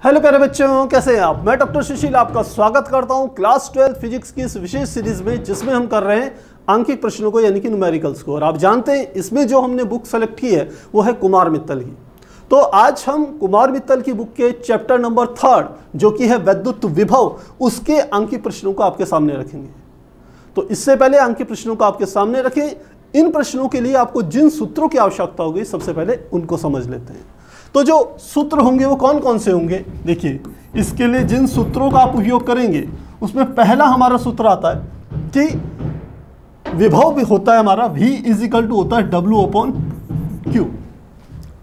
Hello प्यारे बच्चों, कैसे हैं आप। मैं डॉक्टर सुशील आपका स्वागत करता हूं क्लास 12 फिजिक्स की इस विशेष सीरीज में, जिसमें हम कर रहे हैं आंकिक प्रश्नों को यानी कि न्यूमेरिकल्स को। और आप जानते हैं इसमें जो हमने बुक सेलेक्ट की है वो है कुमार मित्तल की। तो आज हम कुमार मित्तल की बुक के चैप्टर नंबर 3 जो कि है वैद्युत विभव, उसके आंकिक प्रश्नों को आपके सामने रखेंगे। तो इससे पहले आंकिक प्रश्नों को आपके सामने रखें, इन प्रश्नों के लिए आपको जिन सूत्रों की आवश्यकता होगी सबसे पहले उनको समझ लेते हैं। तो जो सूत्र होंगे वो कौन कौन से होंगे, देखिए इसके लिए जिन सूत्रों का आप उपयोग करेंगे उसमें पहला हमारा सूत्र आता है कि विभव भी होता है हमारा V इजिकल टू होता है W/Q,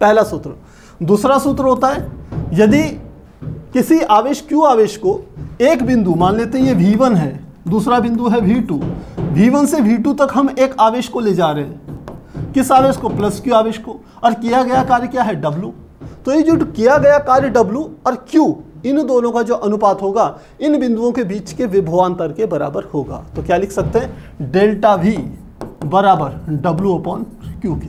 पहला सूत्र। दूसरा सूत्र होता है यदि किसी आवेश Q आवेश को एक बिंदु मान लेते हैं ये V1 है, दूसरा बिंदु है V2, V1 से V2 तक हम एक आवेश को ले जा रहे हैं, किस आवेश को, प्लस Q आवेश को, और किया गया कार्य क्या है, W। तो ये जो किया गया कार्य W और Q, इन दोनों का जो अनुपात होगा इन बिंदुओं के बीच के विभवांतर के बराबर होगा। तो क्या लिख सकते हैं, डेल्टा V बराबर W/Q के।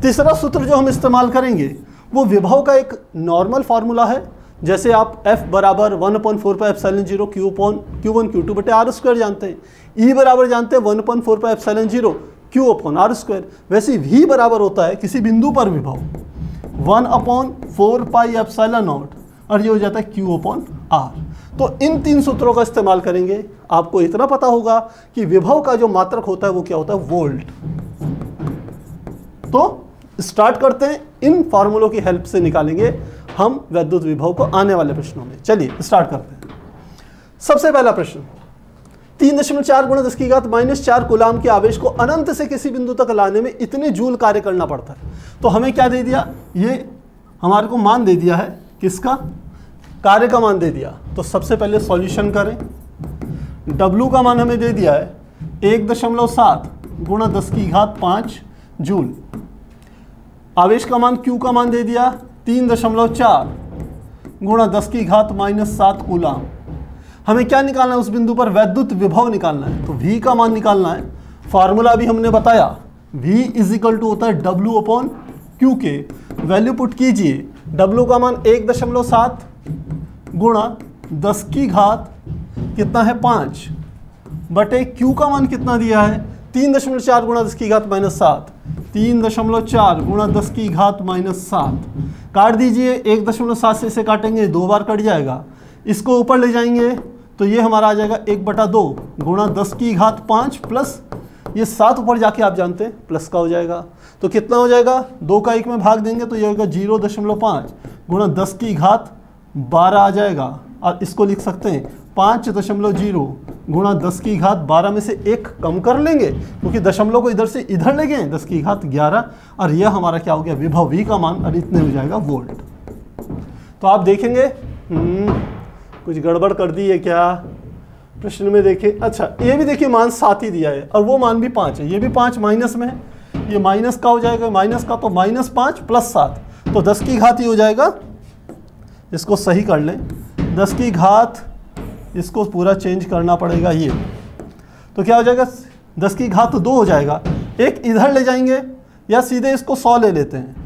तीसरा सूत्र जो हम इस्तेमाल करेंगे वो विभव का एक नॉर्मल फार्मूला है। जैसे आप F बराबर 1/4πε0 Q1 Q2 बटे R² जानते हैं, E बराबर जानते हैं 1/4πε0 Q/R²। वैसे V बराबर होता है किसी बिंदु पर विभव 1/4πε0 और ये हो जाता है Q/R। तो इन तीन सूत्रों का इस्तेमाल करेंगे। आपको इतना पता होगा कि विभव का जो मात्रक होता है वो क्या होता है, वोल्ट। तो स्टार्ट करते हैं, इन फार्मूलों की हेल्प से निकालेंगे हम वैद्युत विभव को आने वाले प्रश्नों में। चलिए स्टार्ट करते हैं। सबसे पहला प्रश्न, 3.4 × 10⁻⁴ कूलाम के आवेश को अनंत से किसी बिंदु तक लाने में इतने जूल कार्य करना पड़ता है। तो हमें क्या दे दिया, ये हमारे को मान दे दिया है, किसका, कार्य का मान दे दिया। तो सबसे पहले सॉल्यूशन करें। W का मान हमें दे दिया है 1.7 × 10⁵ जूल। आवेश का मान Q का मान दे दिया 3.4 × 10⁻⁷ कूलाम। हमें क्या निकालना है, उस बिंदु पर वैद्युत विभव निकालना है। तो V का मान निकालना है। फार्मूला भी हमने बताया, V इजिकल टू होता है W/Q के। वैल्यू पुट कीजिए, W का मान 1.7 × 10⁻⁵ कितना है 5 बटे Q का मान कितना दिया है 3.4 × 10⁻⁷, 3.4 × 10⁻⁷। काट दीजिए, 1.7 से इसे काटेंगे 2 बार कट जाएगा, इसको ऊपर ले जाएंगे तो ये हमारा आ जाएगा 1/2 × 10⁻5 प्लस ये 7 ऊपर जाके आप जानते हैं प्लस का हो जाएगा। तो कितना हो जाएगा, 2 का 1 में भाग देंगे तो ये होगा 0.5 × 10⁻12 आ जाएगा। और इसको लिख सकते हैं 5.0 × 10⁻12 में से 1 कम कर लेंगे क्योंकि दशमलव को इधर से इधर ले गए 10⁻11, और यह हमारा क्या हो गया, विभव V का मान, और इतने हो जाएगा वोल्ट। तो आप देखेंगे कुछ गड़बड़ कर दी है क्या प्रश्न में, देखिए। अच्छा ये भी देखिए मान 7 ही दिया है और वो मान भी 5 है, ये भी 5 माइनस में है, ये माइनस का हो जाएगा, माइनस का तो -5 + 7 तो 10 की घात ही हो जाएगा। इसको सही कर लें, 10 की घात, इसको पूरा चेंज करना पड़ेगा ये। तो क्या हो जाएगा, 10 की घात तो 2 हो जाएगा, एक इधर ले जाएंगे या सीधे इसको 100 ले लेते हैं।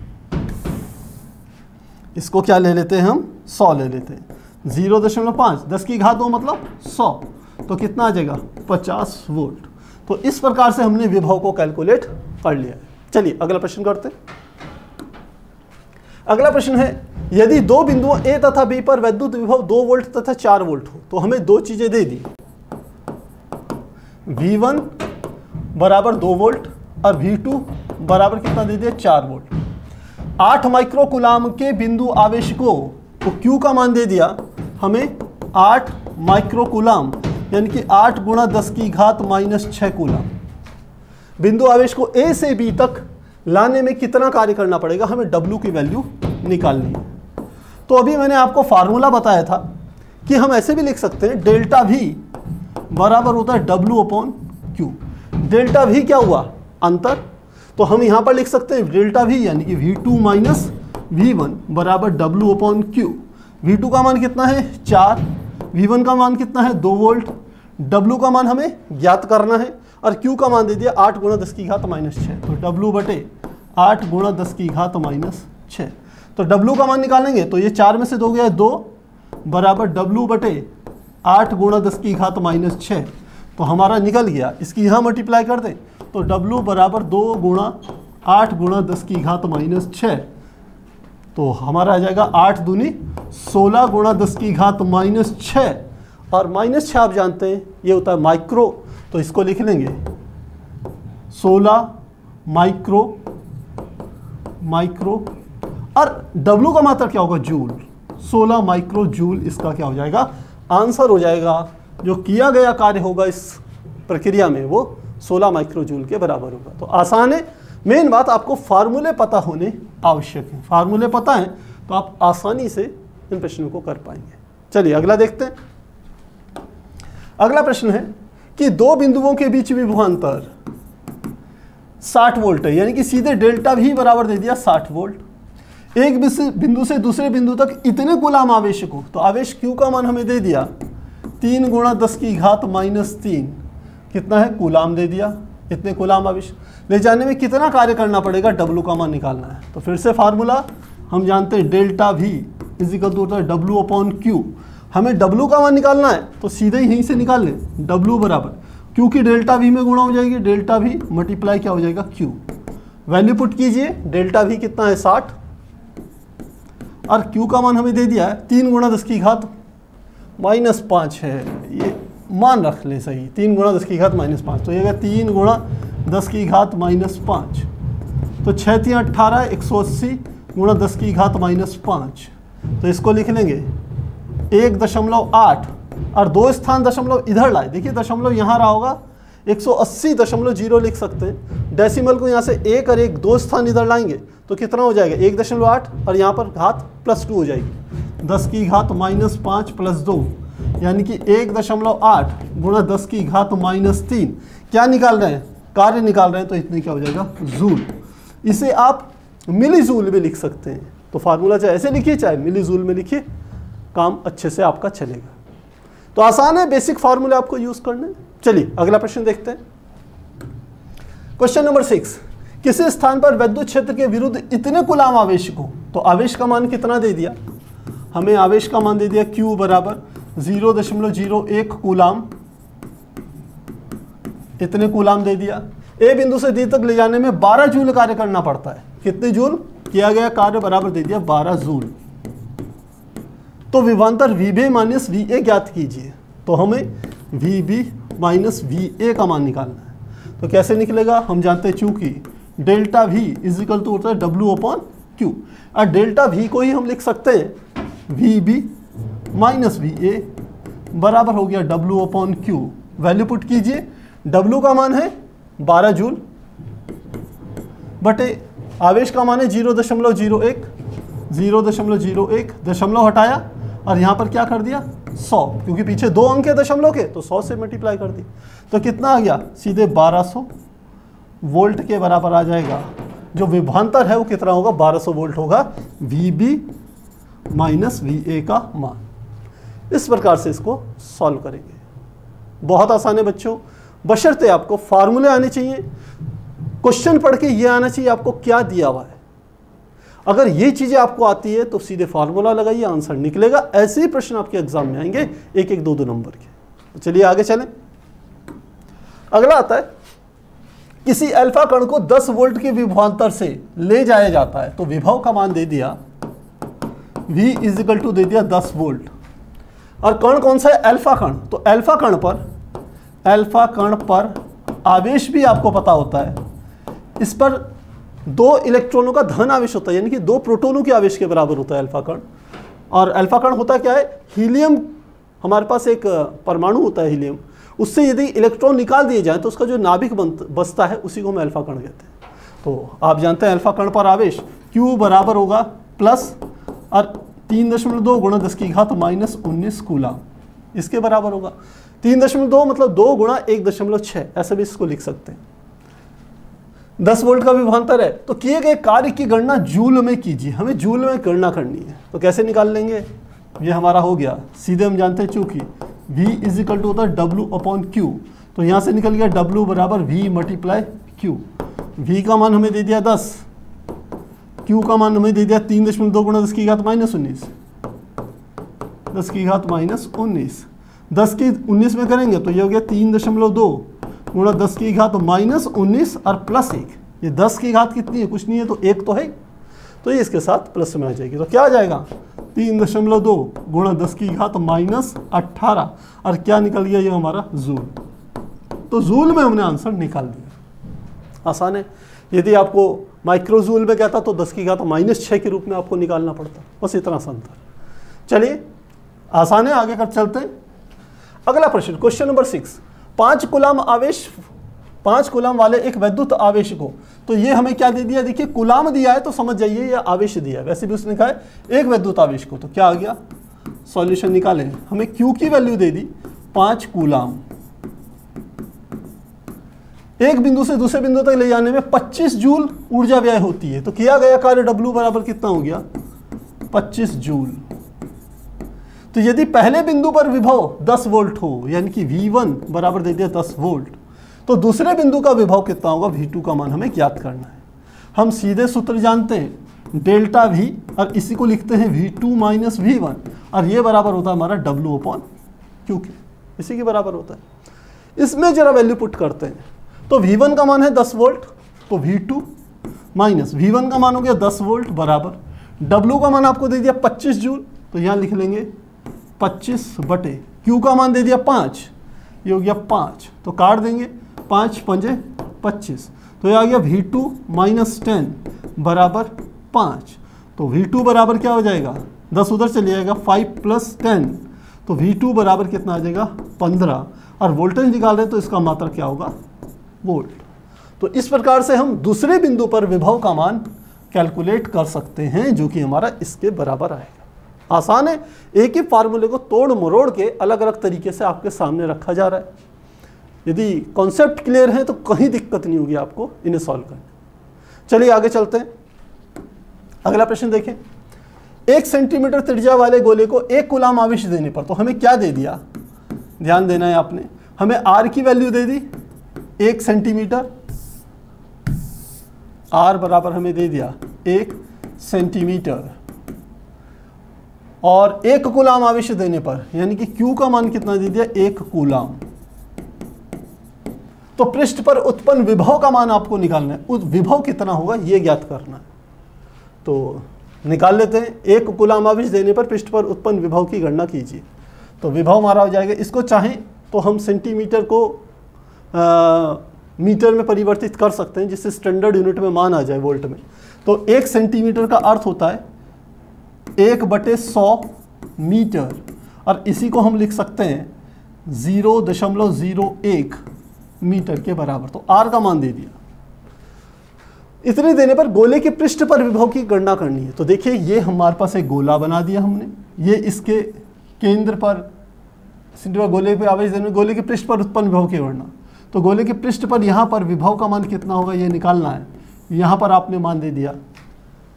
इसको क्या ले लेते हैं हम, 100 ले लेते हैं। 0.5 10 की घात 2 मतलब 100, तो कितना आ जाएगा 50 वोल्ट। तो इस प्रकार से हमने विभव को कैलकुलेट कर लिया है। चलिए अगला प्रश्न करते हैं। अगला प्रश्न है, यदि दो बिंदुओं A तथा B पर वैद्युत विभव 2 वोल्ट तथा 4 वोल्ट हो तो हमें दो चीजें दे दी, V1 बराबर 2 वोल्ट और V2 बराबर कितना दे दिया, 4 वोल्ट। 8 माइक्रो कूलाम के बिंदु आवेश को, तो Q का मान दे दिया हमें 8 माइक्रो कूलाम यानी कि 8 × 10⁻⁻6 कूलाम। बिंदु आवेश को A से B तक लाने में कितना कार्य करना पड़ेगा, हमें W की वैल्यू निकालनी है। तो अभी मैंने आपको फार्मूला बताया था कि हम ऐसे भी लिख सकते हैं, डेल्टा V बराबर होता है W/Q। डेल्टा V क्या हुआ, अंतर। तो हम यहाँ पर लिख सकते हैं डेल्टा V यानी कि V2 - V1 बराबर W/Q। V2 का मान कितना है 4, V1 का मान कितना है 2 वोल्ट, W का मान हमें ज्ञात करना है और Q का मान दे दिया 8 × 10⁻⁻6। तो W/8 × 10⁻⁻6। तो W का मान निकालेंगे तो ये 4 में से 2 गया 2 बराबर W बटे 8 गुणा 10 की घात माइनस 6, तो हमारा निकल गया। इसकी यहाँ मल्टीप्लाई कर दें तो W बराबर 2 गुणा 8 गुणा 10 की घात माइनस 6, तो हमारा आ जाएगा 8 दूनी 16 गुणा 10 की घात माइनस 6, और माइनस 6 आप जानते हैं ये होता है माइक्रो, तो इसको लिख लेंगे 16 माइक्रो और W का मात्रा क्या होगा जूल, 16 माइक्रो जूल इसका क्या हो जाएगा आंसर हो जाएगा। जो किया गया कार्य होगा इस प्रक्रिया में वो 16 माइक्रो जूल के बराबर होगा। तो आसान है, मेन बात आपको फार्मूले पता होने आवश्यक है। फार्मूले पता है तो आप आसानी से इन प्रश्नों को कर पाएंगे। चलिए अगला देखते हैं। अगला प्रश्न है कि दो बिंदुओं के बीच विभवांतर 60 वोल्ट है, यानी कि सीधे डेल्टा भी बराबर दे दिया 60 वोल्ट। एक बिंदु से दूसरे बिंदु तक इतने कूलाम आवेश को, तो आवेश Q का मान हमें दे दिया 3 गुणा 10 की घात माइनस 3, कितना है कूलाम दे दिया। इतने कूलाम आवेश ले जाने में कितना कार्य करना पड़ेगा, W का मान निकालना है। तो फिर से फार्मूला हम जानते हैं delta V is equal to होता है W अपॉन Q। हमें W का मान निकालना है तो सीधे ही यहीं से निकाल लें, W बराबर Q की डेल्टा V में गुणा हो जाएगी, डेल्टा V मल्टीप्लाई क्या हो जाएगा Q। वैल्यू पुट कीजिए, डेल्टा V कितना है 60 और Q का मान हमें दे दिया है 3 गुणा 10 की घात माइनस 5 है, ये मान रख लें सही, 3 गुणा 10 की घात माइनस 5, तो ये है 3 गुणा 10 की घात माइनस 5, तो 6 3 18 180 गुणा 10 की घात माइनस 5, तो इसको लिख लेंगे 1.8 और 2 स्थान दशमलव इधर लाए, देखिए दशमलव यहाँ रहा होगा 180.0 लिख सकते हैं। डेसिमल को यहाँ से 1 और 1 2 स्थान इधर लाएंगे तो कितना हो जाएगा 1.8 और यहाँ पर घात +2 हो जाएगी, 10 की घात माइनस 5 + 2 यानी कि 1.8 गुणा 10 की घात माइनस 3। क्या निकाल रहे हैं, कार्य निकाल रहे हैं, तो इतने क्या हो जाएगा जूल। इसे आप मिली जूल में लिख सकते हैं, तो फार्मूला चाहे ऐसे लिखिए चाहे मिली जूल में लिखिए, काम अच्छे से आपका चलेगा। तो आसान है, बेसिक फार्मूले आपको यूज करने। चलिए अगला प्रश्न देखते हैं। क्वेश्चन नंबर 6, किसी स्थान पर विद्युत क्षेत्र के विरुद्ध इतने कूलाम आवेश को, तो आवेश का मान कितना दे दिया, हमें आवेश का मान दे दिया Q बराबर 0.01 कूलाम, इतने कूलाम दे दिया। ए बिंदु से डी तक ले जाने में 12 जूल कार्य करना पड़ता है। कितने जूल किया गया कार्य बराबर दे दिया 12 जूल। तो विभवांतर VB माइनस VA ज्ञात कीजिए, तो हमें VB माइनस VA का मान निकालना है। तो कैसे निकलेगा, हम जानते हैं चूंकि delta V is equal to होता है W अपॉन Q, और डेल्टा V को ही हम लिख सकते हैं VB माइनस VA बराबर हो गया W upon Q। Value put कीजिए, W का मान है 12 जूल बटे आवेश का मान है 0.01, 0.01 दशमलव हटाया और यहाँ पर क्या कर दिया 100, क्योंकि पीछे 2 अंक है दशमलव के, तो 100 से मल्टीप्लाई कर दी, तो कितना आ गया सीधे 1200 वोल्ट के बराबर आ जाएगा। जो विभवांतर है वो कितना होगा 1200 वोल्ट होगा, VB माइनस VA का मान। इस प्रकार से इसको सॉल्व करेंगे। बहुत आसान है बच्चों, बशर्ते आपको फार्मूले आने चाहिए, क्वेश्चन पढ़ के ये आना चाहिए आपको क्या दिया हुआ है। अगर ये चीजें आपको आती है तो सीधे फार्मूला लगाइए, आंसर निकलेगा। ऐसे ही प्रश्न आपके एग्जाम में आएंगे 1-1 2-2 नंबर के। तो चलिए आगे चलें। अगला आता है, किसी अल्फा कण को 10 वोल्ट के विभवांतर से ले जाया जाता है, तो विभव का मान दे दिया V इज इक्वल टू दे दिया 10 वोल्ट। और कण कौन सा है, अल्फा कण। तो अल्फा कण पर आवेश भी आपको पता होता है, इस पर 2 इलेक्ट्रॉनों का धन आवेश होता है, यानी कि 2 प्रोटॉनों के आवेश के बराबर होता है अल्फा कण। और अल्फा कण होता क्या है, हीलियम, हमारे पास एक परमाणु होता है हीलियम, उससे यदि इलेक्ट्रॉन निकाल दिए जाए तो उसका जो नाभिक बचता है उसी को हम अल्फा कण कहते हैं। तो आप जानते हैं अल्फा कण पर आवेश Q बराबर होगा प्लस और 3.2 गुणा 10 की घात माइनस 19 कूलाम, इसके बराबर होगा। 3.2 मतलब 2 गुणा 1.6, ऐसे भी इसको लिख सकते हैं। 10 वोल्ट का विभवांतर है, तो किए गए कार्य की गणना जूल में कीजिए। हमें जूल में गणना करनी है, तो कैसे निकाल लेंगे, ये हमारा हो गया। सीधे हम जानते हैं चूंकि V इज इक्वल टू होता है W अपॉन Q, तो यहाँ से निकल गया W बराबर V मल्टीप्लाई Q। V का मान हमें दे दिया 10, Q का मान हमें दे दिया 3.2 गुणा 10 की घात माइनस 19, 10 की घात माइनस 19, 10 की 19 में करेंगे तो ये हो गया 3.2 गुणा 10 की घात माइनस 19 और प्लस 1। ये 10 की घात कितनी है, कुछ नहीं है, तो 1 तो है, तो ये इसके साथ प्लस में आ जाएगी। तो क्या आ जाएगा 3.2 गुणा 10 की घात माइनस 18 और क्या निकल गया ये हमारा जूल। तो जूल में हमने आंसर निकाल दिया। आसान है। यदि आपको माइक्रो जूल में कहता तो 10 की घात माइनस 6 के रूप में आपको निकालना पड़ता, बस इतना आसान था। चलिए आसान है, आगे कर चलते हैं। अगला प्रश्न क्वेश्चन नंबर 6, 5 कूलाम आवेश, 5 कूलाम वाले एक वैद्युत आवेश को, तो ये हमें क्या दे दिया, देखिए कूलाम दिया है तो समझ जाइए ये आवेश दिया है, वैसे भी उसने कहा है एक वैद्युत आवेश को, तो क्या आ गया, सॉल्यूशन निकालें। हमें Q की वैल्यू दे दी 5 कूलाम, एक बिंदु से दूसरे बिंदु तक ले जाने में 25 जूल ऊर्जा व्यय होती है, तो किया गया कार्य W बराबर कितना हो गया 25 जूल। तो यदि पहले बिंदु पर विभव 10 वोल्ट हो, यानी कि V1 बराबर दे दिया 10 वोल्ट, तो दूसरे बिंदु का विभव कितना होगा, V2 का मान हमें ज्ञात करना है। हम सीधे सूत्र जानते हैं डेल्टा V, और इसी को लिखते हैं V2 माइनस V1, और ये बराबर होता है हमारा W अपॉन Q के, इसी के बराबर होता है। इसमें जरा वैल्यू पुट करते हैं, तो V1 का मान है 10 वोल्ट, तो V2 माइनस V1 का मान हो गया 10 वोल्ट बराबर W का मान आपको दे दिया 25 जूल, तो यहाँ लिख लेंगे 25 बटे Q का मान दे दिया 5, ये हो गया 5, तो काट देंगे 5 पंजे 25, तो ये आ गया V2 माइनस 10 बराबर 5, तो V2 बराबर क्या हो जाएगा, 10 उधर चले जाएगा, 5 प्लस 10, तो V2 बराबर कितना आ जाएगा 15, और वोल्टेज निकाल रहे हैं तो इसका मात्रा क्या होगा, वोल्ट। तो इस प्रकार से हम दूसरे बिंदु पर विभव का मान कैलकुलेट कर सकते हैं, जो कि हमारा इसके बराबर आएगा। आसान है, एक ही फार्मूले को तोड़ मरोड़ के अलग अलग तरीके से आपके सामने रखा जा रहा है। यदि कॉन्सेप्ट क्लियर है तो कहीं दिक्कत नहीं होगी आपको इन्हें सॉल्व करने। चलिए आगे चलते हैं। अगला प्रश्न देखें, 1 सेंटीमीटर त्रिज्या वाले गोले को 1 कूलाम आवेश देने पर, तो हमें क्या दे दिया, ध्यान देना है आपने, हमें R की वैल्यू दे दी 1 सेंटीमीटर, R बराबर हमें दे दिया 1 सेंटीमीटर, और 1 कूलाम आवेश देने पर यानी कि Q का मान कितना दे दिया 1 कूलाम। तो पृष्ठ पर उत्पन्न विभव का मान आपको निकालना है, उस विभव कितना होगा ये ज्ञात करना है। तो निकाल लेते हैं, 1 कूलाम आवेश देने पर पृष्ठ पर उत्पन्न विभव की गणना कीजिए। तो विभव हमारा हो जाएगा, इसको चाहें तो हम सेंटीमीटर को मीटर में परिवर्तित कर सकते हैं, जिससे स्टैंडर्ड यूनिट में मान आ जाए वोल्ट में। तो 1 सेंटीमीटर का अर्थ होता है 1/100 मीटर, और इसी को हम लिख सकते हैं 0.01 मीटर के बराबर। तो R का मान दे दिया। इतने देने पर गोले के पृष्ठ पर विभव की गणना करनी है। तो देखिए ये हमारे पास एक गोला बना दिया हमने, ये इसके केंद्र पर गोले पे आवेश देने, गोले के पृष्ठ पर उत्पन्न विभव की गणना। तो गोले के पृष्ठ पर यहाँ पर विभव का मान कितना होगा ये निकालना है। यहाँ पर आपने मान दे दिया,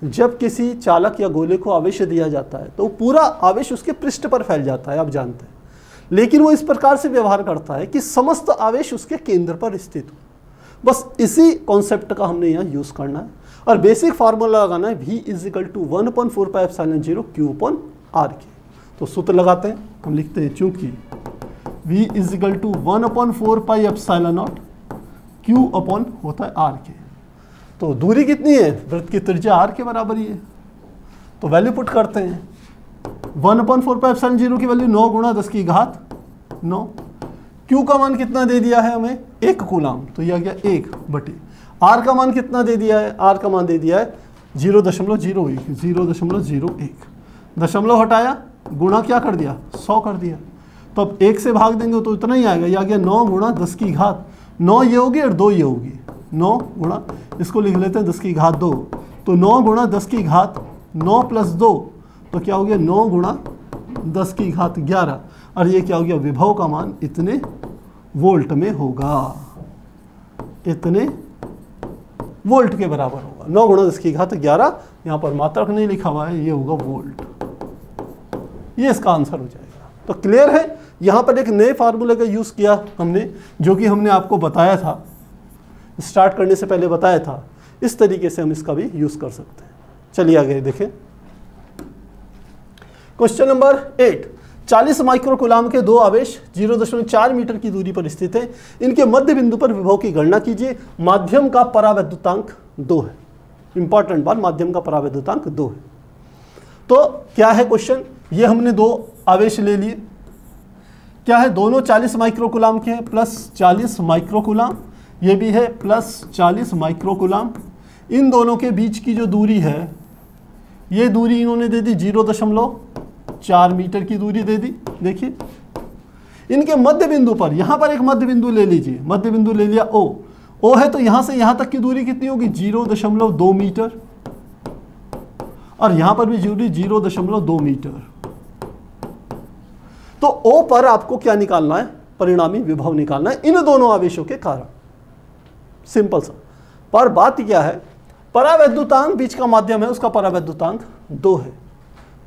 जब किसी चालक या गोले को आवेश दिया जाता है तो पूरा आवेश उसके पृष्ठ पर फैल जाता है, आप जानते हैं, लेकिन वो इस प्रकार से व्यवहार करता है कि समस्त आवेश उसके केंद्र पर स्थित हो। बस इसी कॉन्सेप्ट का हमने यहाँ यूज करना है, और बेसिक फार्मूला लगाना है V = 1/4πε0 Q/R के। तो सूत्र लगाते हैं, हम लिखते हैं चूंकि V = 1/4πε0 Q अपॉन होता है R के। तो दूरी कितनी है, वृत्त की त्रिज्या R के बराबर ही है। तो वैल्यू पुट करते हैं, 1/4πε0 की वैल्यू 9 गुणा 10 की घात 9, Q का मान कितना दे दिया है हमें 1 कूलाम, तो यह आ गया 1 बटे R का मान कितना दे दिया है, R का मान दे दिया है 0.01, दशमलव हटाया, गुणा क्या कर दिया 100 कर दिया। तो अब 1 से भाग देंगे तो इतना ही आएगा, यह आ गया 9 गुणा 10 की घात 9 ये होगी और 2 ये होगी, 9 गुणा, इसको लिख लेते हैं 10 की घात 2, तो 9 गुणा 10 की घात 9 + 2, तो क्या हो गया 9 गुणा 10 की घात 11, और ये क्या हो गया विभव का मान इतने वोल्ट में होगा, इतने वोल्ट के बराबर होगा। 9 गुणा 10 की घात 11, यहाँ पर मात्रक नहीं लिखा हुआ है, ये होगा वोल्ट, ये इसका आंसर हो जाएगा। तो क्लियर है, यहाँ पर एक नए फार्मूले का यूज़ किया हमने, जो कि हमने आपको बताया था, स्टार्ट करने से पहले बताया था। इस तरीके से हम इसका भी यूज़ कर सकते हैं। चलिए आगे देखें। क्वेश्चन नंबर 8, 40 माइक्रोकूलाम के दो आवेश 0.4 मीटर की दूरी पर स्थित है। इनके मध्य बिंदु पर विभव की गणना कीजिए। माध्यम का परावैद्युतांक 2 है। इंपॉर्टेंट बात, माध्यम का परावैद्युतांक 2 है। तो क्या है क्वेश्चन, ये हमने दो आवेश ले लिए, क्या है, दोनों 40 माइक्रोकूलाम के हैं, प्लस 40 माइक्रोकूलाम, ये भी है प्लस 40 माइक्रोकूलाम। इन दोनों के बीच की जो दूरी है, ये दूरी इन्होंने दे दी 0.4 मीटर की दूरी दे दी। देखिए इनके मध्य बिंदु पर, यहां पर एक मध्य बिंदु ले लीजिए, मध्य बिंदु ले लिया ओ है, तो यहां से यहां तक की दूरी कितनी होगी, 0.2 मीटर, और यहां पर भी दूरी 0.2 मीटर। तो ओ पर आपको क्या निकालना है, परिणामी विभव निकालना है इन दोनों आवेशों के कारण। सिंपल सा। पर बात क्या है, परावैद्युतांक बीच का माध्यम है, उसका परावैद्युतांक 2 है।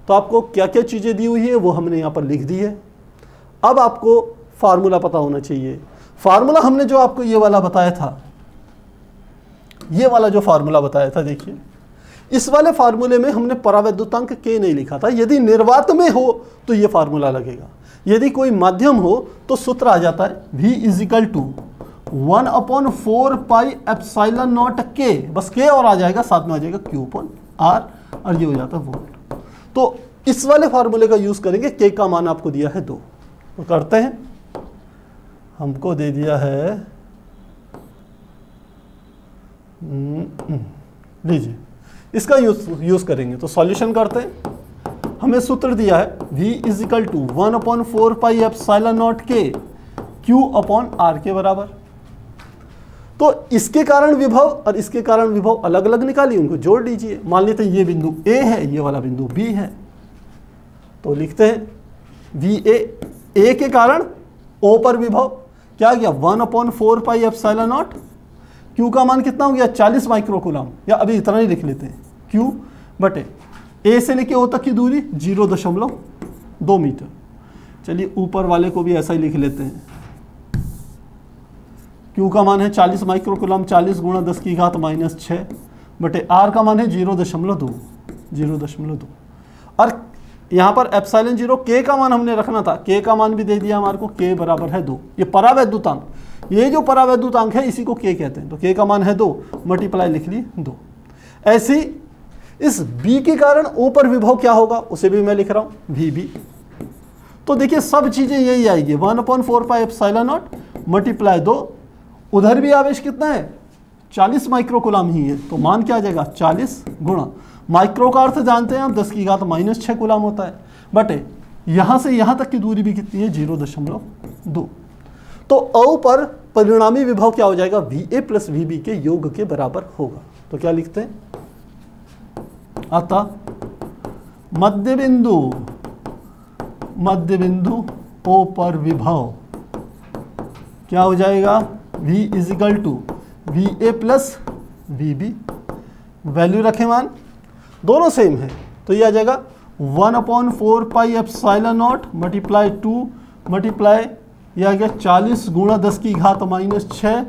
तो आपको क्या क्या चीजें दी हुई है वो हमने यहां पर लिख दी है। अब आपको फार्मूला पता होना चाहिए। फार्मूला हमने जो आपको ये वाला बताया था, ये वाला जो फार्मूला बताया था, देखिए इस वाले फार्मूले में हमने परावैद्युतांक के नहीं लिखा था। यदि निर्वात में हो तो ये फार्मूला लगेगा, यदि कोई माध्यम हो तो सूत्र आ जाता है V = 1/4 पाई एप्सिलॉन नॉट के, बस के और आ जाएगा, साथ में आ जाएगा Q/R, और ये हो जाता है वोल्ट। तो इस वाले फार्मूले का यूज करेंगे। के का मान आपको दिया है 2, तो करते हैं। हमको दे दिया है, लीजिए इसका यूज करेंगे, तो सॉल्यूशन करते हैं। हमें सूत्र दिया है V = 1/4 पाई एप्सिलॉन नॉट के Q/R के बराबर। तो इसके कारण विभव और इसके कारण विभव अलग अलग निकालिए, उनको जोड़ लीजिए। मान लेते हैं ये बिंदु A है, ये वाला बिंदु B है, तो लिखते हैं VA, A के कारण O पर विभव क्या गया, 1/4 पाई एप्सिलॉन नॉट, Q का मान कितना हो गया, 40 माइक्रोकूलाम, या अभी इतना ही लिख लेते हैं, Q बटे A से लेके O तक की दूरी 0.2 मीटर। चलिए ऊपर वाले को भी ऐसा ही लिख लेते हैं। Q का मान है 40 माइक्रोकूलाम, 40 × 10⁻⁻6 बटे R का मान है 0.2। और यहाँ पर एप्सिलॉन 0 K का मान हमने रखना था, K का मान भी दे दिया हमारे को, K बराबर है 2। ये परावैद्युतांक, ये जो परावैद्युतांक है इसी को K कहते हैं, तो K का मान है 2, मल्टीप्लाई लिख लिए 2। ऐसी इस B के कारण O पर विभव क्या होगा, उसे भी मैं लिख रहा हूँ VB। तो देखिए सब चीजें यही आएगी, 1/4 पाई एप्सिलॉन नॉट मल्टीप्लाई 2, उधर भी आवेश कितना है, 40 माइक्रोकूलाम ही है, तो मान क्या आ जाएगा, 40 गुणा, माइक्रो का अर्थ जानते हैं हम 10⁻⁻6 कूलाम होता है, बटे यहां से यहां तक की दूरी भी कितनी है, 0.2। तो O पर परिणामी विभव क्या हो जाएगा, VA + VB के योग के बराबर होगा। तो क्या लिखते हैं, अतः मध्य बिंदु O पर विभव क्या हो जाएगा, V = VA + VB। वैल्यू रखें मान, दोनों सेम है, तो ये आ जाएगा 1/4 pi epsilon not multiply 2 multiply यह आ गया 40 × 10⁻⁻6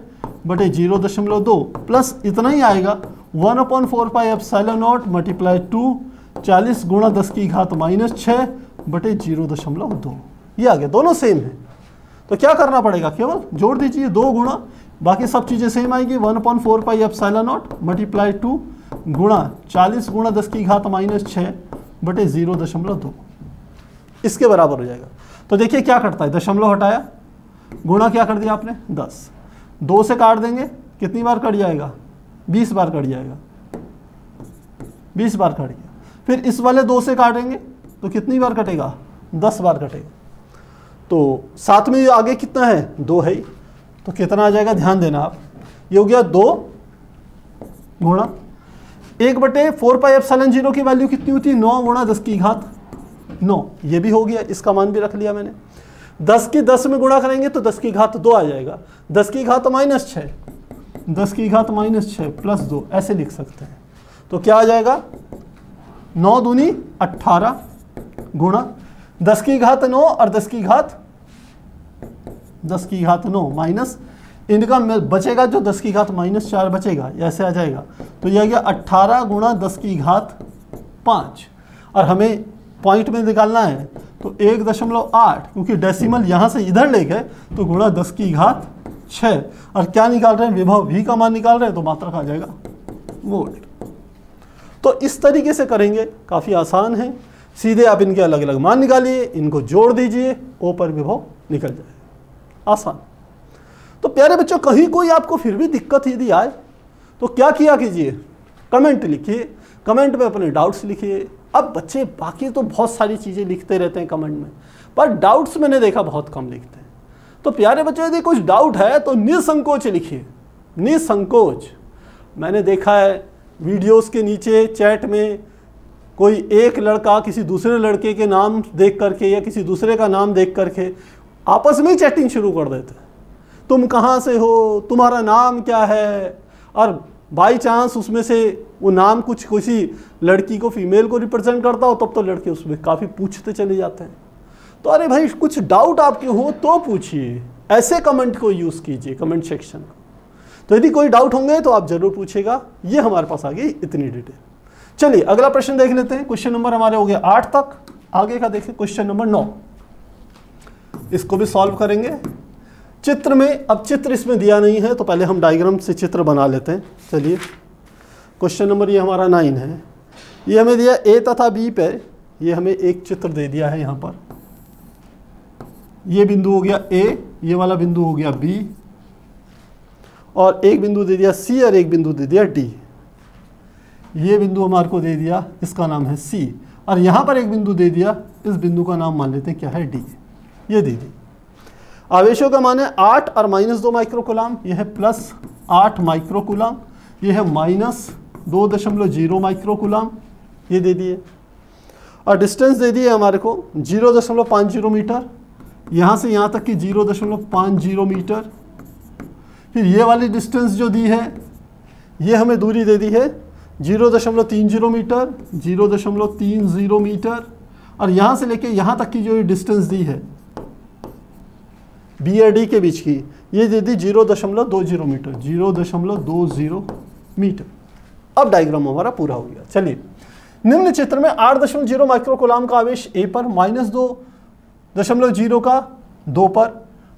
बटे 0.2 प्लस इतना ही आएगा 1/4 पाई एप्सिलॉन नॉट मल्टीप्लाई 2 40 × 10⁻⁻6 बटे 0.2। ये आ गया, दोनों सेम है। तो क्या करना पड़ेगा, केवल जोड़ दीजिए 2 गुणा, बाकी सब चीजें सेम आएगी, 1/4 पाई एप्सिलॉन नॉट मल्टीप्लाई 2 गुणा 40 × 10⁻⁻6 बटे 0.2, इसके बराबर हो जाएगा। तो देखिए क्या करता है, दशमलव हटाया, गुणा क्या कर दिया आपने, 10, 2 से काट देंगे, कितनी बार कट जाएगा, 20 बार कट जाएगा, 20 बार कट गया। फिर इस वाले 2 से काटेंगे तो कितनी बार कटेगा, 10 बार कटेगा। तो साथ में आगे कितना है, 2 है ही, तो कितना आ जाएगा, ध्यान देना आप, ये हो गया 2 गुणा 1/4 पाई एप्सिलॉन 0 की वैल्यू कितनी होती है, 9 × 10⁻9, ये भी हो गया, इसका मान भी रख लिया मैंने। 10 की 10 में गुणा करेंगे तो 10⁻2 आ जाएगा, 10⁻⁻6 10⁻⁻6 प्लस 2 ऐसे लिख सकते हैं। तो क्या आ जाएगा, 9 दूनी 18 गुणा 10⁻9 और 10⁻9 माइनस इनका बचेगा जो 10⁻4 बचेगा, ऐसे आ जाएगा। तो यह आ गया 18 गुणा 10 की घात 5, और हमें पॉइंट में निकालना है तो 1.8, क्योंकि डेसिमल यहाँ से इधर ले गए तो गुणा 10 की घात 6, और क्या निकाल रहे हैं, विभव v का मान निकाल रहे हैं, तो मात्रक आ जाएगा वोल्ट। तो इस तरीके से करेंगे, काफ़ी आसान है। सीधे आप इनके अलग अलग मान निकालिए, इनको जोड़ दीजिए, ओ पर विभव निकल जाएगा, आसान। तो प्यारे बच्चों, कहीं कोई आपको फिर भी दिक्कत यदि आए तो क्या किया कीजिए, कमेंट लिखिए, कमेंट में अपने डाउट्स लिखिए। अब बच्चे बाकी तो बहुत सारी चीज़ें लिखते रहते हैं कमेंट में, पर डाउट्स मैंने देखा बहुत कम लिखते हैं। तो प्यारे बच्चों, यदि कुछ डाउट है तो निसंकोच लिखिए, निसंकोच। मैंने देखा है वीडियोस के नीचे चैट में कोई एक लड़का किसी दूसरे लड़के के नाम देख करके या किसी दूसरे का नाम देख करके आपस में ही चैटिंग शुरू कर देते हैं, तुम कहाँ से हो, तुम्हारा नाम क्या है, और बाई चांस उसमें से वो नाम कुछ किसी लड़की को, फीमेल को रिप्रेजेंट करता हो, तब तो लड़के उसमें काफ़ी पूछते चले जाते हैं। तो अरे भाई, कुछ डाउट आपके हो तो पूछिए, ऐसे कमेंट को यूज़ कीजिए, कमेंट सेक्शन को। तो यदि कोई डाउट होंगे तो आप जरूर पूछेगा। ये हमारे पास आ गई इतनी डिटेल। चलिए अगला प्रश्न देख लेते हैं। क्वेश्चन नंबर हमारे हो गया 8 तक, आगे का देखें क्वेश्चन नंबर 9। इसको भी सॉल्व करेंगे चित्र में। अब चित्र इसमें दिया नहीं है तो पहले हम डायग्राम से चित्र बना लेते हैं। चलिए क्वेश्चन नंबर ये हमारा 9 है। ये हमें दिया ए तथा बी पे, ये हमें एक चित्र दे दिया है। यहाँ पर ये बिंदु हो गया ए, ये वाला बिंदु हो गया बी, और एक बिंदु दे दिया सी और एक बिंदु दे दिया डी। ये बिंदु हमारे को दे दिया, इसका नाम है सी, और यहाँ पर एक बिंदु दे दिया, इस बिंदु का नाम मान लेते हैं क्या है, डी। ये दे दी। आवेशों का मान है 8 और -2 माइक्रोकूलम, यह है +8 माइक्रोकूलम, यह है -2.0 माइक्रोकूलम, ये दे दिए। और डिस्टेंस दे दिए हमारे को 0.50 मीटर, यहाँ से यहाँ तक की 0.50 मीटर। फिर ये वाली डिस्टेंस जो दी है, ये हमें दूरी दे दी है 0.30 मीटर, 0.30 मीटर, और यहाँ से लेके यहाँ तक की जो डिस्टेंस दी है बी और डी के बीच की, ये दे दी 0.20 मीटर, 0.20 मीटर। अब डायग्राम हमारा पूरा हो गया। चलिए, निम्न चित्र में 8.0 माइक्रोकूलम का आवेश ए पर, -2.0 का 2 पर,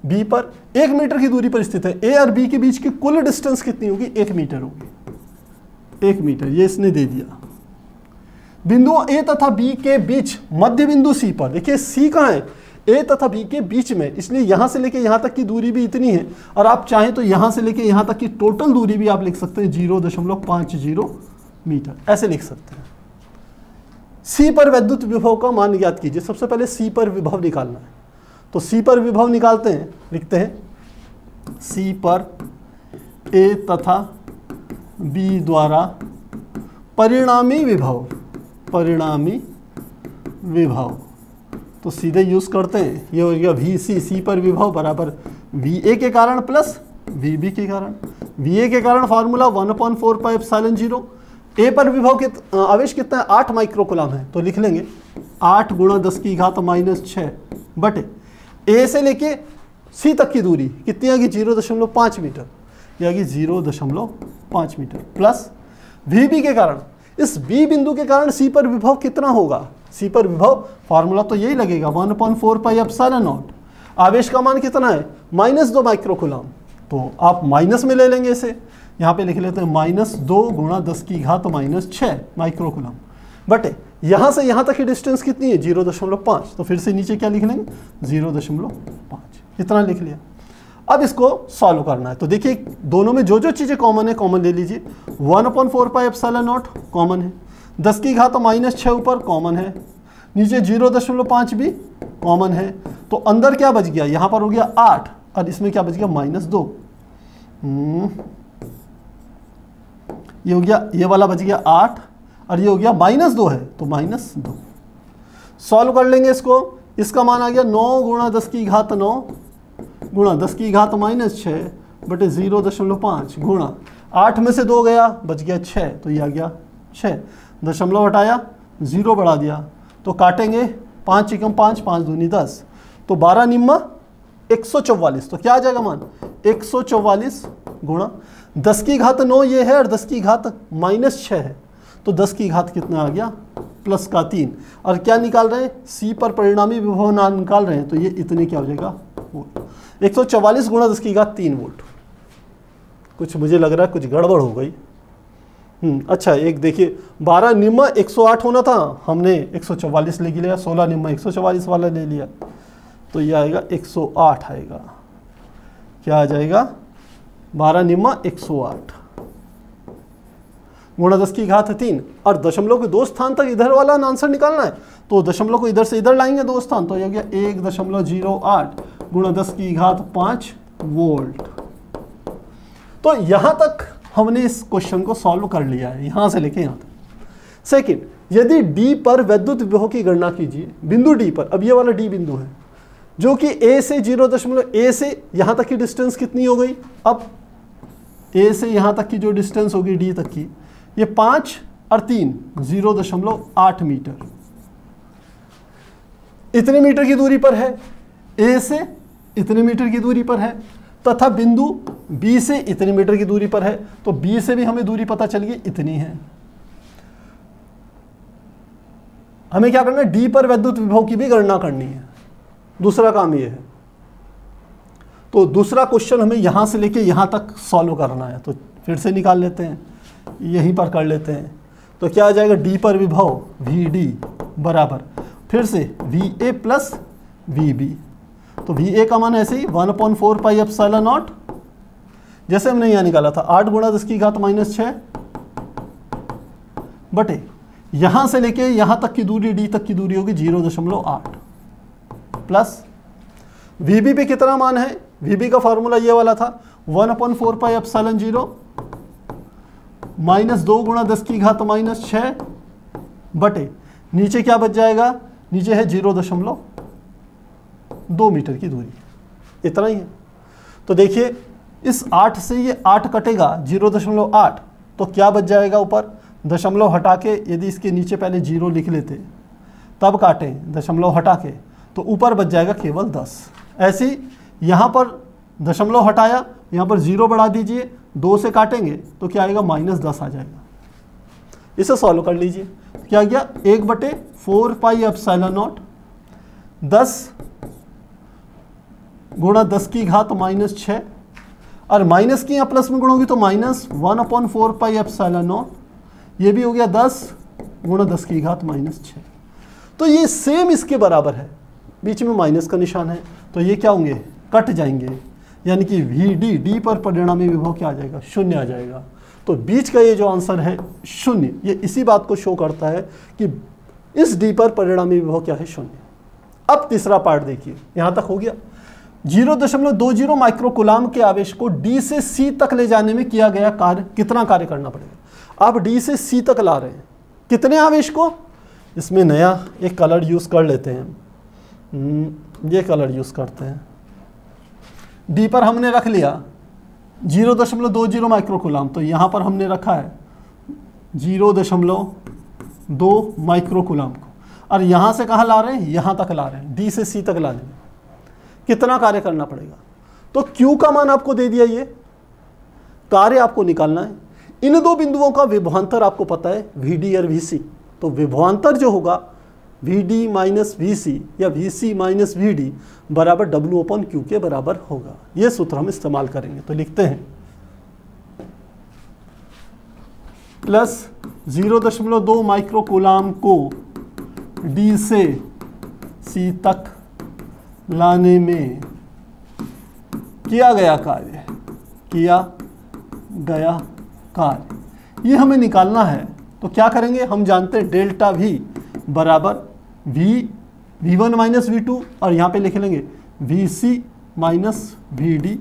बी पर 1 मीटर की दूरी पर स्थित है। ए और बी के बीच की कुल डिस्टेंस कितनी होगी, 1 मीटर होगी, 1 मीटर। ये इसने दे दिया। बिंदुओं ए तथा बी के बीच मध्य बिंदु सी पर, देखिए सी कहाँ है, ए तथा बी के बीच में, इसलिए यहां से लेके यहां तक की दूरी भी इतनी है, और आप चाहें तो यहां से लेके यहां तक की टोटल दूरी भी आप लिख सकते हैं 0.50 मीटर, ऐसे लिख सकते हैं। सी पर विद्युत विभव का मान ज्ञात कीजिए। सबसे पहले सी पर विभव निकालना है, तो सी पर विभव निकालते हैं। लिखते हैं सी पर ए तथा बी द्वारा परिणामी विभव, परिणामी विभव, तो सीधे यूज करते हैं। ये हो गया वी सी पर विभव बराबर वी ए के कारण प्लस वी बी के कारण। वी ए के कारण फार्मूला 1/4πε0। ए पर विभव के आवेश कितना है, 8 माइक्रोकूलम है, तो लिख लेंगे 8 × 10 की घात -6 बटे ए से लेके सी तक की दूरी कितनी आएगी, 0.5 मीटर, ये आएगी 0.5 मीटर, प्लस वी बी के कारण, इस बी बिंदु के कारण सी पर विभव कितना होगा, सी पर विभव फार्मूला तो यही लगेगा 1/4πε0। आवेश का मान कितना है, -2 माइक्रोकूलम, तो आप माइनस में ले लेंगे इसे, यहाँ पे लिख लेते हैं -2 × 10 की घात -6 माइक्रोकूलम बटे यहाँ से यहाँ तक की डिस्टेंस कितनी है, 0.5, तो फिर से नीचे क्या लिख लेंगे 0.5, इतना लिख लिया। अब इसको सॉल्व करना है, तो देखिए दोनों में जो जो चीज़ें कॉमन है कॉमन ले लीजिए। 1/4πε0 कॉमन है, 10 की घात -6 ऊपर कॉमन है, नीचे 0.5 भी कॉमन है, तो अंदर क्या बच गया, यहाँ पर हो गया 8 और इसमें क्या बच गया -2। ये हो गया, ये वाला बच गया 8 और ये हो गया -2 है, तो -2। सॉल्व कर लेंगे इसको, इसका मान आ गया 9 × 10 की घात 9 गुणा 10 की घात -6 बटे 0.5 गुणा 8 में से 2 गया, बच गया 6, तो ये आ गया 6, दशमलव हटाया 0 बढ़ा दिया, तो काटेंगे 5 × 5 5 दूनी 10, तो 12 निम्मा 144, तो क्या आ जाएगा मान 144 गुणा 10 की घात 9 ये है और 10 की घात -6 है, तो 10 की घात कितना आ गया +3। और क्या निकाल रहे हैं, C पर परिणामी विभव निकाल रहे हैं, तो ये इतने क्या हो जाएगा वोल्ट। 144 गुणा 10 की घात 3 वोल्ट। कुछ मुझे लग रहा है कुछ गड़बड़ हो गई। अच्छा एक देखिए 12 निम्मा 108 होना था, हमने 144 ले लिया, 16 निम्मा 144 वाला ले लिया, तो ये आएगा 108 आएगा। क्या आ जाएगा 12 निम्मा 108 गुणा 10 की घात 3, और दशमलव के 2 स्थान तक इधर वाला आंसर निकालना है, तो दशमलव को इधर से इधर लाएंगे 2 स्थान, तो ये गया 1.08 गुणा 10 की घात 5 वोल्ट। तो यहां तक हमने इस क्वेश्चन को सॉल्व कर लिया है, यहां से लेके यहां तक। सेकंड, यदि डी पर वैद्युत विभव की गणना कीजिए, बिंदु डी पर, अब ये वाला डी बिंदु है जो कि ए से 0. ए से यहां तक की डिस्टेंस कितनी हो गई, अब ए से यहां तक की जो डिस्टेंस होगी डी तक की, ये 5 और 3 0.8 मीटर, इतने मीटर की दूरी पर है, ए से इतने मीटर की दूरी पर है, तथा बिंदु बी से इतने मीटर की दूरी पर है, तो बी से भी हमें दूरी पता चल गई इतनी है। हमें क्या करना है, डी पर वैद्युत विभव की भी गणना करनी है, दूसरा काम ये है। तो दूसरा क्वेश्चन हमें यहां से लेके यहां तक सॉल्व करना है, तो फिर से निकाल लेते हैं, यहीं पर कर लेते हैं। तो क्या आ जाएगा, डी पर विभव वी डी बराबर फिर से V A plus V B, तो वी ए का मान ऐसे ही 1/4 पाई एप्सिलॉन नॉट, जैसे हमने यहाँ निकाला था 8 गुणा 10 की घात -6 बटे यहां से लेके यहां तक की दूरी डी तक की दूरी होगी 0.8 प्लस वीबी पे कितना मान है, वीबी का फॉर्मूला ये वाला था 1/4 पाई एप्सिलॉन 0 -2 गुणा 10 की घात -6 बटे नीचे क्या बच जाएगा, नीचे है 0.2 मीटर की दूरी, इतना ही है। तो देखिए इस 8 से ये 8 कटेगा 0.8, तो क्या बच जाएगा, ऊपर दशमलव हटा के, यदि इसके नीचे पहले 0 लिख लेते तब काटें दशमलव हटा के, तो ऊपर बच जाएगा केवल 10। ऐसे ही यहाँ पर दशमलव हटाया, यहाँ पर 0 बढ़ा दीजिए, 2 से काटेंगे तो क्या आएगा -10 आ जाएगा। इसे सॉल्व कर लीजिए, क्या गया 1/4 पाई एप्सिलॉन नॉट 10 गुणा 10 की घात -6, और माइनस की यहाँ प्लस में गुणोगी तो -1/4 पाई एप्सिलॉन नॉट, ये भी हो गया 10 गुणा 10 की घात -6। तो ये सेम इसके बराबर है, बीच में माइनस का निशान है, तो ये क्या होंगे, कट जाएंगे, यानी कि वी डी, डी पर परिणामी विभव क्या आ जाएगा, 0 आ जाएगा। तो बीच का ये जो आंसर है 0, ये इसी बात को शो करता है कि इस डी पर परिणामी विभव क्या है, 0। अब तीसरा पार्ट देखिए, यहां तक हो गया। 0.20 माइक्रोकुलाम के आवेश को डी से सी तक ले जाने में किया गया कार्य, कितना कार्य करना पड़ेगा। आप डी से सी तक ला रहे हैं, कितने आवेश को, इसमें नया एक कलर यूज कर लेते हैं, ये कलर यूज करते हैं। डी पर हमने रख लिया 0.20 माइक्रोकुलाम, तो यहां पर हमने रखा है 0.2 माइक्रोकुलाम को, और यहां से कहां ला रहे हैं, यहां तक ला रहे हैं, डी से सी तक लाने में कितना कार्य करना पड़ेगा। तो Q का मान आपको दे दिया, ये कार्य आपको निकालना है। इन दो बिंदुओं का विभवांतर आपको पता है VD और VC, तो विभवांतर जो होगा VD माइनस VC या VC माइनस VD बराबर W/Q के बराबर होगा। ये सूत्र हम इस्तेमाल करेंगे, तो लिखते हैं प्लस 0.2 माइक्रोकुलाम को D से C तक लाने में किया गया कार्य, ये हमें निकालना है। तो क्या करेंगे, हम जानते हैं डेल्टा V बराबर V1 माइनस V2, और यहाँ पे लिख लेंगे VC माइनस VD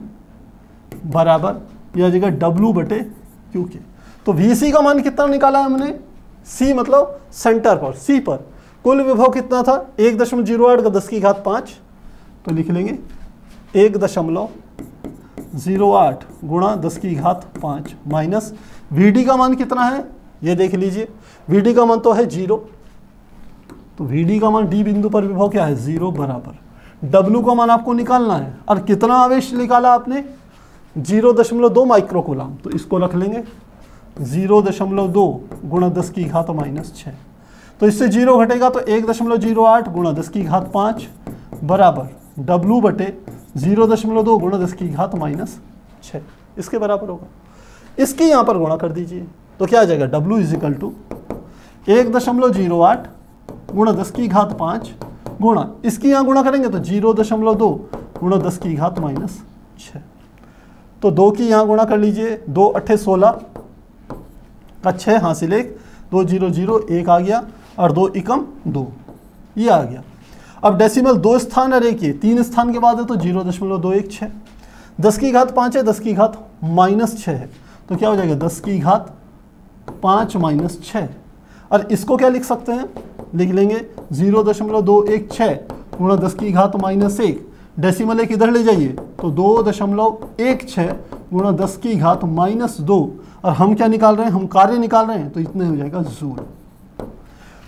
बराबर यह जगह W/Q के। तो VC का मान कितना निकाला है हमने, C मतलब सेंटर पर, C पर कुल विभव कितना था 1.08 का 10 की घात 5, तो लिख लेंगे 1.08 गुणा 10 की घात 5 माइनस VD का मान कितना है, ये देख लीजिए, VD का मान तो है 0, तो VD का मान D बिंदु पर विभव क्या है 0 बराबर W का मान आपको निकालना है, और कितना आवेश निकाला आपने, 0.2 माइक्रोकूलम, तो इसको रख लेंगे 0.2 गुणा 10 की घात -6। तो इससे 0 घटेगा तो 1.08 गुणा 10 की घात 5 बराबर W बटे 0.2 गुणा 10 की घात -6, इसके बराबर होगा। इसकी यहाँ पर गुणा कर दीजिए तो क्या आ जाएगा, W इजिकल टू 1.08 गुणा 10 की घात 5 गुणा, इसकी यहाँ गुणा करेंगे तो 0.2 गुणा 10 की घात -6। तो 2 की यहाँ गुणा कर लीजिए, 2 8 16 का 6 हासिल 1, 2 0 0 1 आ गया और 2 एकम 2, ये आ गया। अब डेसिमल 2 स्थान है, एक ये 3 स्थान के बाद है तो 0.216। 10 की घात 5 है, 10 की घात -6 है, तो क्या हो जाएगा 10 की घात 5 -6। और इसको क्या लिख सकते हैं, लिख लेंगे 0.216 गुणा 10 की घात -1, डेसिमल एक इधर ले जाइए तो 2.16 गुणा 10 की घात -2, और हम क्या निकाल रहे हैं, हम कार्य निकाल रहे हैं, तो इतने हो जाएगा जूल।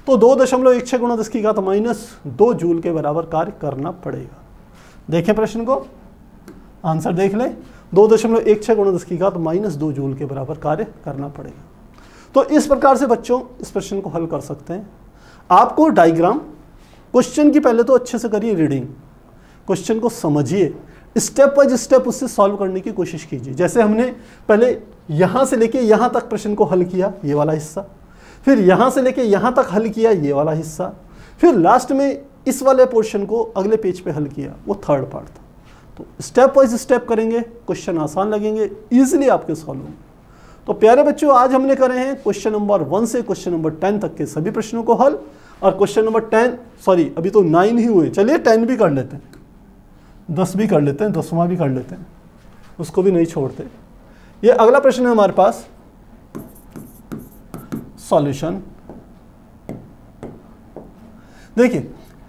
तो 2.16 गुणा 10 की घात -2 जूल के बराबर कार्य करना पड़ेगा। देखें प्रश्न को, आंसर देख लें, 2.16 गुणा 10 की घात -2 जूल के बराबर कार्य करना पड़ेगा। तो इस प्रकार से बच्चों इस प्रश्न को हल कर सकते हैं। आपको डायग्राम क्वेश्चन की पहले तो अच्छे से करिए रीडिंग, क्वेश्चन को समझिए, स्टेप बाय स्टेप उससे सॉल्व करने की कोशिश कीजिए। जैसे हमने पहले यहाँ से लेके यहाँ तक प्रश्न को हल किया, ये वाला हिस्सा, फिर यहाँ से लेके यहाँ तक हल किया, ये वाला हिस्सा, फिर लास्ट में इस वाले पोर्शन को अगले पेज पे हल किया, वो थर्ड पार्ट था। तो स्टेप बाय स्टेप करेंगे, क्वेश्चन आसान लगेंगे, ईजिली आपके सॉल्व होंगे। तो प्यारे बच्चों, आज हमने करे हैं क्वेश्चन नंबर 1 से क्वेश्चन नंबर 10 तक के सभी प्रश्नों को हल, और क्वेश्चन नंबर 10 सॉरी अभी तो 9 ही हुए, चलिए 10 भी कर लेते हैं, 10 भी कर लेते हैं, 10वां भी कर लेते हैं, उसको भी नहीं छोड़ते। ये अगला प्रश्न है हमारे पास, सॉल्यूशन। देखिए,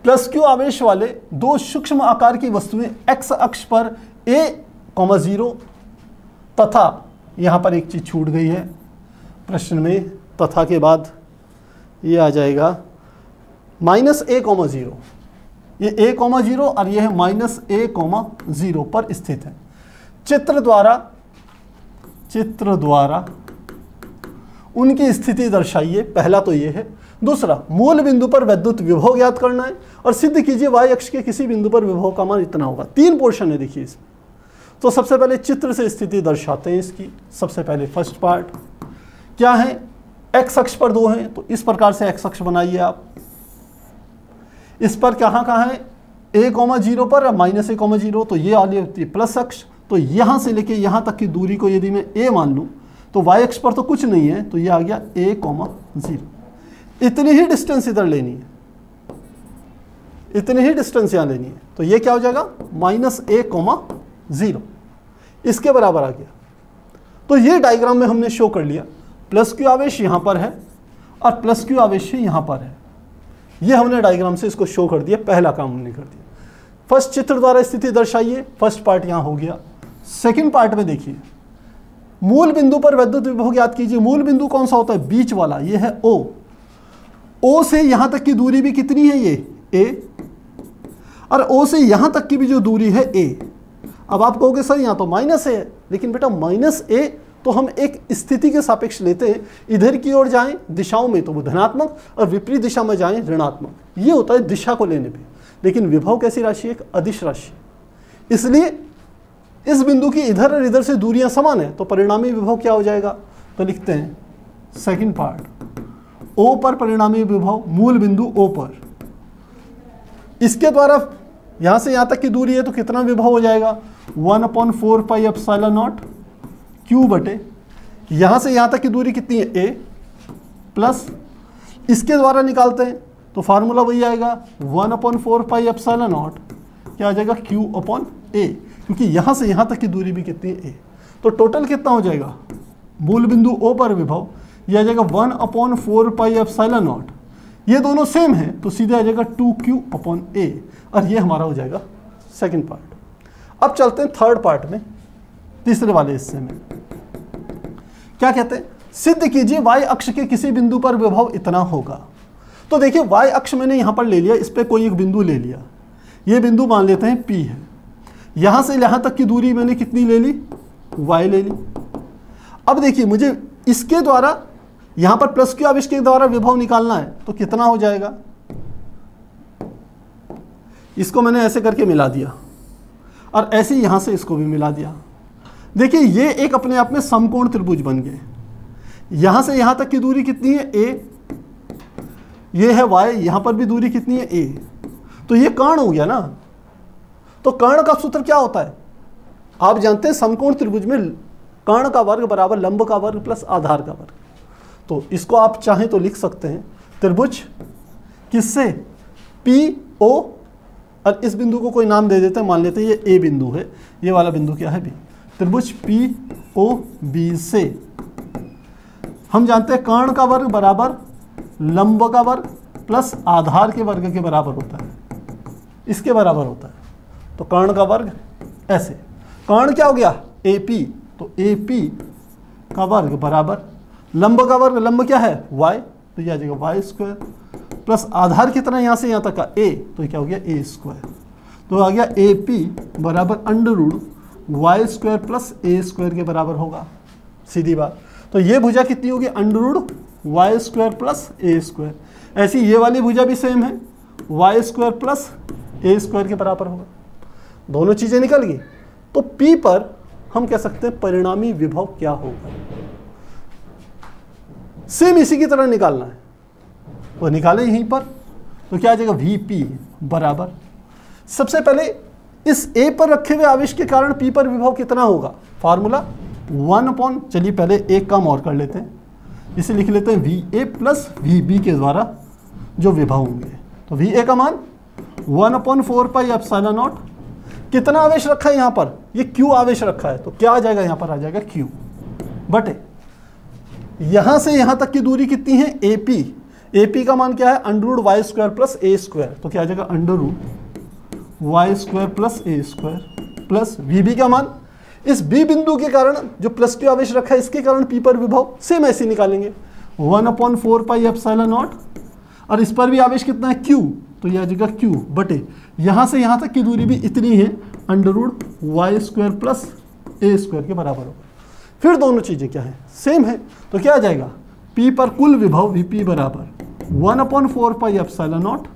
प्लस क्यू आवेश वाले दो सूक्ष्म आकार की वस्तुएं एक्स अक्ष पर a,0 तथा यहां पर एक चीज छूट गई है प्रश्न में, तथा के बाद ये आ जाएगा -a,0, ये a,0 और ये है -a,0 पर स्थित है। चित्र द्वारा उनकी स्थिति दर्शाइए, पहला तो ये है। दूसरा, मूल बिंदु पर विद्युत विभव ज्ञात करना है, और सिद्ध कीजिए y अक्ष के किसी बिंदु पर विभव का मान इतना होगा। 3 पोर्शन है देखिए इसमें। तो सबसे पहले चित्र से स्थिति दर्शाते हैं इसकी। सबसे पहले फर्स्ट पार्ट क्या है, x अक्ष पर 2 हैं, तो इस प्रकार से x अक्ष बनाइए आप। इस पर कहाँ है, a,0 पर -a,0, तो ये वाली होती है प्लस अक्ष। तो यहाँ से लेके यहाँ तक की दूरी को यदि मैं a मान लूँ तो y अक्ष पर तो कुछ नहीं है, तो ये आ गया a,0। इतनी ही डिस्टेंस इधर लेनी है, इतनी ही डिस्टेंस यहाँ लेनी है, तो ये क्या हो जाएगा -a,0, इसके बराबर आ गया। तो ये डायग्राम में हमने शो कर लिया, प्लस क्यू आवेश यहाँ पर है और प्लस क्यू आवेश यहाँ पर है, ये हमने डायग्राम से इसको शो कर दिया। पहला काम हमने कर दिया। फर्स्ट, चित्र द्वारा स्थिति दर्शाइए, फर्स्ट पार्ट यहाँ हो गया। सेकंड पार्ट में देखिए, मूल बिंदु पर विद्युत विभव ज्ञात कीजिए। मूल बिंदु कौन सा होता है, बीच वाला, ये है O से यहां तक की दूरी भी कितनी है, ये A, और O से यहां तक की भी जो दूरी है A। अब आप कहोगे सर यहाँ तो माइनस है, लेकिन बेटा -a तो हम एक स्थिति के सापेक्ष लेते हैं, इधर की ओर जाएं दिशाओं में तो वो धनात्मक, और विपरीत दिशा में जाएं ऋणात्मक, ये होता है दिशा को लेने पे। लेकिन विभव कैसी राशि है, एक अदिश राशि, इसलिए इस बिंदु की इधर और इधर से दूरियां समान है, तो परिणामी विभव क्या हो जाएगा। तो लिखते हैं सेकंड पार्ट, O पर परिणामी विभव, मूल बिंदु O पर, इसके द्वारा यहां से यहां तक की दूरी है तो कितना विभव हो जाएगा, 1/4 पाई एप्सिलॉन नॉट Q बटे, यहां से यहां तक की दूरी कितनी है A, प्लस इसके द्वारा निकालते हैं तो फार्मूला वही आएगा 1/4 पाई एप्सिलॉन नॉट, क्या आ जाएगा Q/A, क्योंकि यहां से यहां तक की दूरी भी कितनी है A। तो टोटल कितना हो जाएगा, मूल बिंदु O पर विभव ये आ जाएगा 1/4 पाई एप्सिलॉन नॉट, ये दोनों सेम है तो सीधे आ जाएगा 2Q/A, और ये हमारा हो जाएगा सेकंड पार्ट। अब चलते हैं थर्ड पार्ट में, तीसरे वाले हिस्से में। क्या कहते हैं, सिद्ध कीजिए y अक्ष के किसी बिंदु पर विभव इतना होगा। तो देखिए y अक्ष मैंने यहां पर ले लिया, इस पर कोई एक बिंदु ले लिया, ये बिंदु मान लेते हैं P है, यहां से यहां तक की दूरी मैंने कितनी ले ली y ले ली। अब देखिए मुझे इसके द्वारा यहां पर प्लस क्यू आवेश के द्वारा विभव निकालना है, तो कितना हो जाएगा, इसको मैंने ऐसे करके मिला दिया और ऐसे ही यहां से इसको भी मिला दिया। देखिए ये एक अपने आप में समकोण त्रिभुज बन गए। यहां से यहां तक की दूरी कितनी है, a, ये है y, यहां पर भी दूरी कितनी है, a, तो ये कर्ण हो गया ना। तो कर्ण का सूत्र क्या होता है, आप जानते हैं समकोण त्रिभुज में कर्ण का वर्ग बराबर लंब का वर्ग प्लस आधार का वर्ग। तो इसको आप चाहें तो लिख सकते हैं त्रिभुज किससे, पी ओ, और इस बिंदु को कोई नाम दे देते हैं, मान लेते हैं ये ए बिंदु है, ये वाला बिंदु क्या है बी। त्रिभुज पी ओ बी से हम जानते हैं कर्ण का वर्ग बराबर लंब का वर्ग प्लस आधार के वर्ग के बराबर होता है, इसके बराबर होता है। तो कर्ण का वर्ग ऐसे, कर्ण क्या हो गया ए पी, तो ए पी का वर्ग बराबर लंब का वर्ग, लंब क्या है y, तो यह आ जाएगा वाई स्क्वायर प्लस आधार कितना यहाँ से यहाँ तक का a, तो क्या हो गया ए स्क्वायर। तो आ गया ए पी बराबर under root Y square plus ए स्क्वायर के बराबर होगा, सीधी बात। तो ये भुजा कितनी होगी, under root Y square plus ए स्क्वायर। ऐसी ये वाली भुजा भी सेम है, वाई स्क्वायर प्लस ए स्क्वायर के बराबर होगा। दोनों चीजें निकल गई। तो P पर हम कह सकते हैं परिणामी विभव क्या होगा, सेम इसी की तरह निकालना है, वो निकाले यहीं पर। तो क्या आ जाएगा Vp बराबर, सबसे पहले इस A पर रखे हुए आवेश के कारण P पर विभव कितना होगा, फार्मूला 1/, चलिए पहले एक काम और कर लेते हैं, इसे लिख लेते हैं Va प्लस Vb के द्वारा जो विभव होंगे। तो Va का मान 1/4 पाई एप्सिलॉन नॉट, कितना आवेश रखा है यहाँ पर, ये Q आवेश रखा है, तो क्या आ जाएगा यहाँ पर आ जाएगा Q बटे यहाँ से यहाँ तक की दूरी कितनी है AP, AP का मान क्या है under root Y square plus ए स्क्वायर, तो क्या आ जाएगा under root Y square plus ए स्क्वायर प्लस VB का मान, इस B बिंदु के कारण जो प्लस Q आवेश रखा है इसके कारण P पर विभव सेम ऐसे निकालेंगे 1/4 पाई एप्सिलॉन नॉट, और इस पर भी आवेश कितना है Q, तो यह आ जाएगा Q बटे यहाँ से यहाँ तक की दूरी भी इतनी है under root Y square plus ए स्क्वायर के बराबर होगा। फिर दोनों चीज़ें क्या है, सेम है, तो क्या आ जाएगा P पर कुल विभव Vp बराबर 1/4 पाई एप्सिलॉन नॉट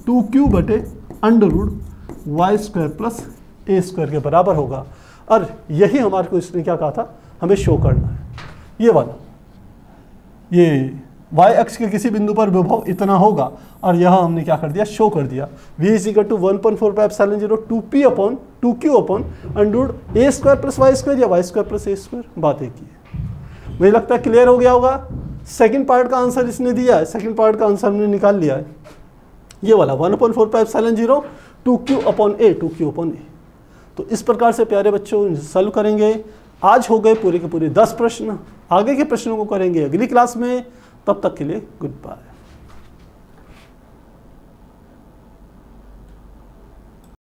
2Q बटे under root Y square plus ए स्क्वायर के बराबर होगा। और यही हमारे को इसने क्या कहा था, हमें शो करना है, ये वाला, ये y अक्ष के किसी बिंदु पर विभव इतना होगा, और यह हमने क्या कर दिया, शो कर दिया। v is equal to 1/4 pi epsilon 0 2p upon 2q upon under root a square plus y square या वाई स्क्वायर प्लस ए स्क्वायर। बात एक ही है, मुझे लगता है क्लियर हो गया होगा। सेकंड पार्ट का आंसर इसने दिया है, सेकंड पार्ट का आंसर हमने निकाल लिया है, ये वाला 1/4 पाई एप्सिलॉन 0 2q अपॉन ए 2q अपॉन ए। तो इस प्रकार से प्यारे बच्चों सॉल्व करेंगे। आज हो गए पूरे के पूरे 10 प्रश्न, आगे के प्रश्नों को करेंगे अगली क्लास में। तब तक के लिए गुड बाय।